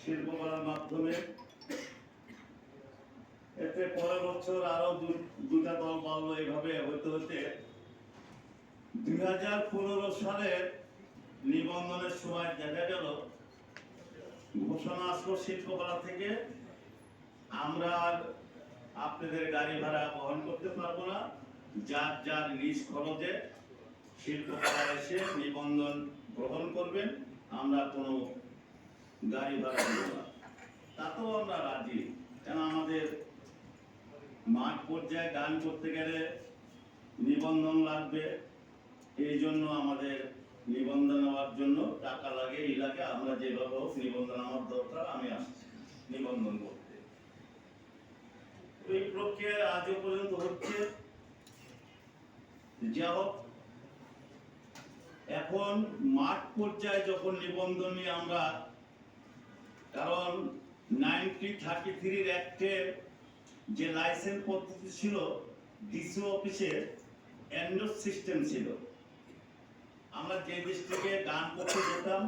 শিল্প করার মাধ্যমে এতে পরের বছর আরো দুটা দল বাড়লো। এইভাবে হইতে হইতে 2015 সালের নিবন্ধনের সময় দেখা গেল ঘোষণা আসলো শিল্পকলা থেকে আমরা আর আপনাদের গাড়ি ভাড়া বহন করতে পারবো না, যার যার নিজ খরচে শিল্পকলা এসে নিবন্ধন গ্রহণ করবেন, আমরা কোনো গাড়ি ভাড়া দেব না। তাতেও আমরা রাজি, কেন আমাদের মাঠ পর্যায়ে গান করতে গেলে নিবন্ধন লাগবে, এই জন্য আমাদের নিবন্ধন নেওয়ার জন্য টাকা লাগে, এই লাগে, আমরা যেভাবে হোক নিবন্ধন আমার দরকার, আমি আসছি নিবন্ধন করতে। এই প্রক্রিয়া আজও পর্যন্ত হচ্ছে। যা হোক, এখন মাঠ পর্যায়ে যখন নিবন্ধন নিয়ে আমরা, কারণ 1933 অ্যাক্টে যে লাইসেন্স পদ্ধতি ছিল, ডিসি অফিসে এন্ডোস সিস্টেম ছিল। আমরা যে ডিস্ট্রিক্টে গান করতে যেতাম